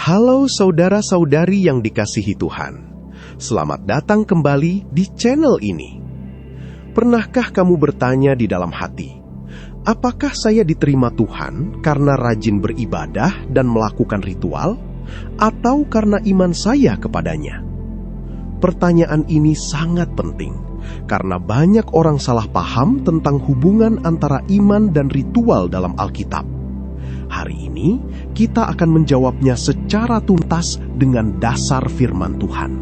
Halo saudara-saudari yang dikasihi Tuhan. Selamat datang kembali di channel ini. Pernahkah kamu bertanya di dalam hati, apakah saya diterima Tuhan karena rajin beribadah dan melakukan ritual, atau karena iman saya kepadanya? Pertanyaan ini sangat penting, karena banyak orang salah paham tentang hubungan antara iman dan ritual dalam Alkitab. Hari ini, kita akan menjawabnya secara tuntas dengan dasar firman Tuhan.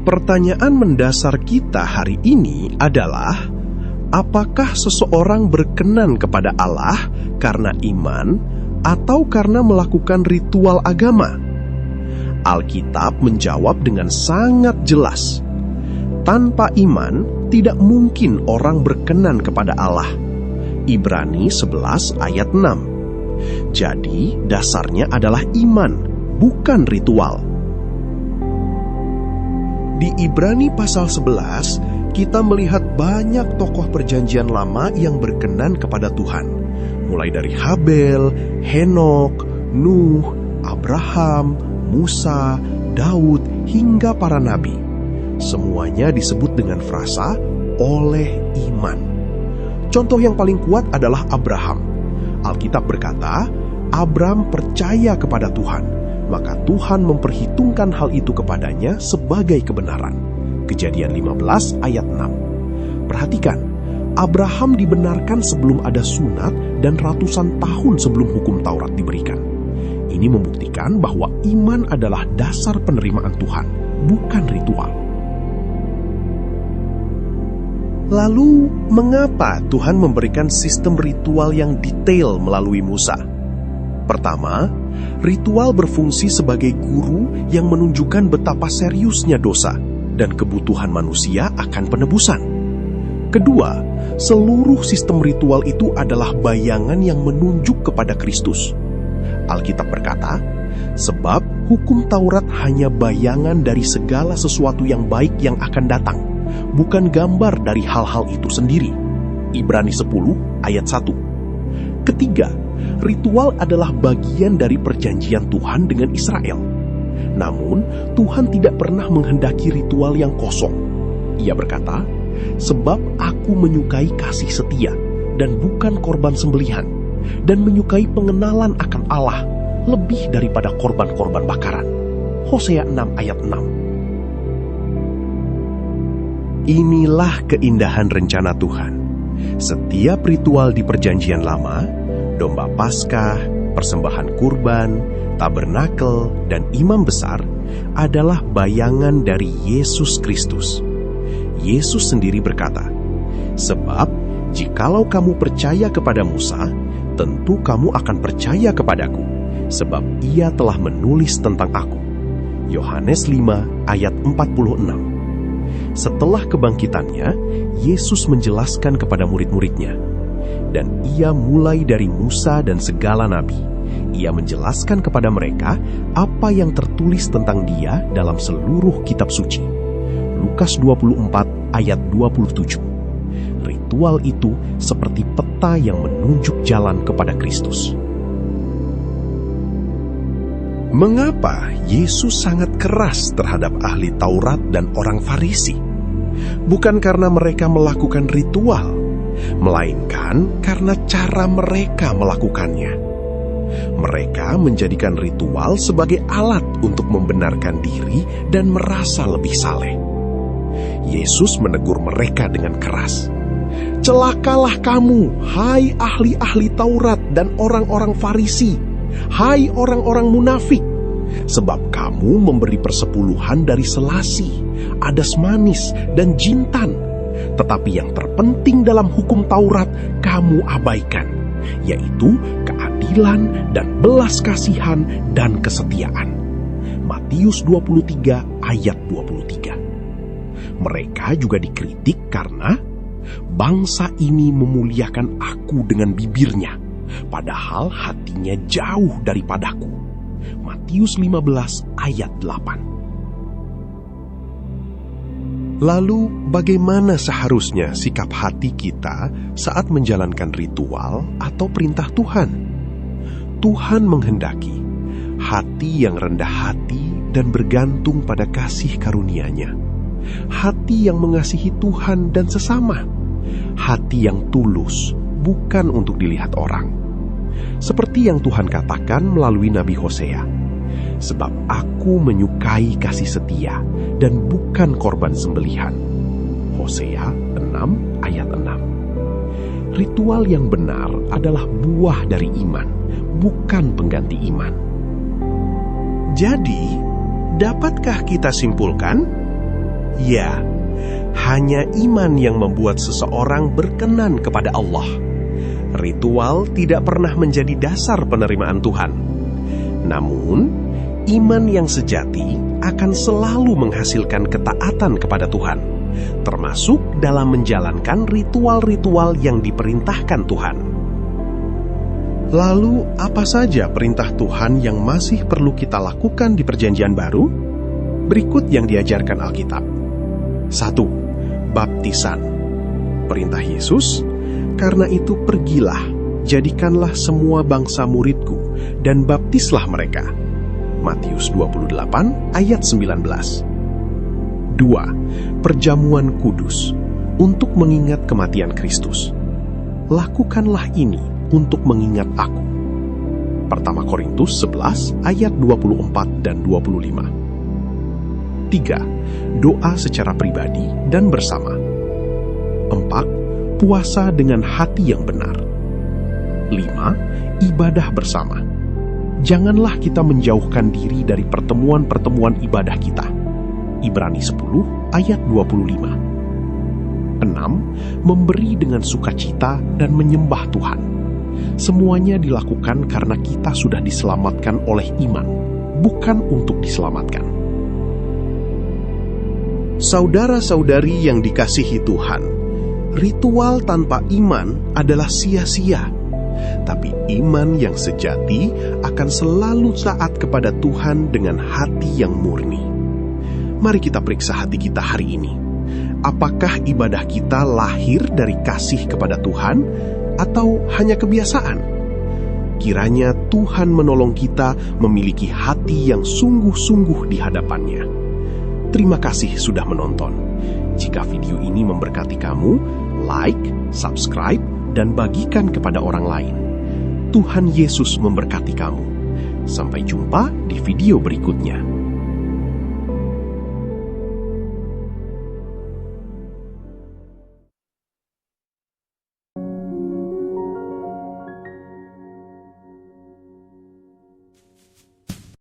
Pertanyaan mendasar kita hari ini adalah, apakah seseorang berkenan kepada Allah karena iman atau karena melakukan ritual agama? Alkitab menjawab dengan sangat jelas. Tanpa iman, tidak mungkin orang berkenan kepada Allah. Ibrani 11 ayat 6. Jadi, dasarnya adalah iman, bukan ritual. Di Ibrani pasal 11, kita melihat banyak tokoh perjanjian lama yang berkenan kepada Tuhan. Mulai dari Habel, Henok, Nuh, Abraham, Musa, Daud, hingga para nabi. Semuanya disebut dengan frasa oleh iman. Contoh yang paling kuat adalah Abraham. Alkitab berkata, Abram percaya kepada Tuhan, maka Tuhan memperhitungkan hal itu kepadanya sebagai kebenaran. Kejadian 15 ayat 6. Perhatikan, Abraham dibenarkan sebelum ada sunat dan ratusan tahun sebelum hukum Taurat diberikan. Ini membuktikan bahwa iman adalah dasar penerimaan Tuhan, bukan ritual. Lalu, mengapa Tuhan memberikan sistem ritual yang detail melalui Musa? Pertama, ritual berfungsi sebagai guru yang menunjukkan betapa seriusnya dosa dan kebutuhan manusia akan penebusan. Kedua, seluruh sistem ritual itu adalah bayangan yang menunjuk kepada Kristus. Alkitab berkata, sebab hukum Taurat hanya bayangan dari segala sesuatu yang baik yang akan datang, bukan gambar dari hal-hal itu sendiri. Ibrani 10 ayat 1. Ketiga, ritual adalah bagian dari perjanjian Tuhan dengan Israel. Namun, Tuhan tidak pernah menghendaki ritual yang kosong. Ia berkata, sebab aku menyukai kasih setia dan bukan korban sembelihan, dan menyukai pengenalan akan Allah lebih daripada korban-korban bakaran. Hosea 6 ayat 6. Inilah keindahan rencana Tuhan. Setiap ritual di perjanjian lama, domba Paskah, persembahan kurban, tabernakel, dan imam besar adalah bayangan dari Yesus Kristus. Yesus sendiri berkata, sebab jikalau kamu percaya kepada Musa, tentu kamu akan percaya kepadaku, sebab ia telah menulis tentang aku. Yohanes 5 ayat 46. Setelah kebangkitannya, Yesus menjelaskan kepada murid-muridnya, dan ia mulai dari Musa dan segala nabi. Ia menjelaskan kepada mereka apa yang tertulis tentang dia dalam seluruh kitab suci. Lukas 24 ayat 27. Ritual itu seperti peta yang menunjuk jalan kepada Kristus. Mengapa Yesus sangat keras terhadap ahli Taurat dan orang Farisi? Bukan karena mereka melakukan ritual, melainkan karena cara mereka melakukannya. Mereka menjadikan ritual sebagai alat untuk membenarkan diri dan merasa lebih saleh. Yesus menegur mereka dengan keras. Celakalah kamu, hai ahli-ahli Taurat dan orang-orang Farisi, hai orang-orang munafik, sebab kamu memberi persepuluhan dari selasi, adas manis, dan jintan. Tetapi yang terpenting dalam hukum Taurat kamu abaikan, yaitu keadilan dan belas kasihan dan kesetiaan. Matius 23 ayat 23. Mereka juga dikritik karena bangsa ini memuliakan aku dengan bibirnya, padahal hatinya jauh daripadaku. Matius 15 ayat 8. Lalu bagaimana seharusnya sikap hati kita saat menjalankan ritual atau perintah Tuhan? Tuhan menghendaki hati yang rendah hati dan bergantung pada kasih karunia-Nya, hati yang mengasihi Tuhan dan sesama, hati yang tulus, bukan untuk dilihat orang. Seperti yang Tuhan katakan melalui Nabi Hosea, sebab aku menyukai kasih setia dan bukan korban sembelihan. Hosea 6 ayat 6. Ritual yang benar adalah buah dari iman, bukan pengganti iman. Jadi, dapatkah kita simpulkan? Ya, hanya iman yang membuat seseorang berkenan kepada Allah. Ritual tidak pernah menjadi dasar penerimaan Tuhan. Namun, iman yang sejati akan selalu menghasilkan ketaatan kepada Tuhan, termasuk dalam menjalankan ritual-ritual yang diperintahkan Tuhan. Lalu, apa saja perintah Tuhan yang masih perlu kita lakukan di Perjanjian Baru? Berikut yang diajarkan Alkitab. 1. Baptisan. Perintah Yesus, karena itu pergilah, jadikanlah semua bangsa muridku, dan baptislah mereka. Matius 28 ayat 19. 2. Perjamuan kudus, untuk mengingat kematian Kristus. Lakukanlah ini untuk mengingat aku. Pertama Korintus 11 ayat 24 dan 25. 3. Doa secara pribadi dan bersama. 4. Puasa dengan hati yang benar. 5. Ibadah bersama. Janganlah kita menjauhkan diri dari pertemuan-pertemuan ibadah kita. Ibrani 10 ayat 25. 6. Memberi dengan sukacita dan menyembah Tuhan. Semuanya dilakukan karena kita sudah diselamatkan oleh iman, bukan untuk diselamatkan. Saudara-saudari yang dikasihi Tuhan, ritual tanpa iman adalah sia-sia. Tapi iman yang sejati akan selalu taat kepada Tuhan dengan hati yang murni. Mari kita periksa hati kita hari ini. Apakah ibadah kita lahir dari kasih kepada Tuhan atau hanya kebiasaan? Kiranya Tuhan menolong kita memiliki hati yang sungguh-sungguh di hadapan-Nya. Terima kasih sudah menonton. Jika video ini memberkati kamu, like, subscribe, dan bagikan kepada orang lain. Tuhan Yesus memberkati kamu. Sampai jumpa di video berikutnya.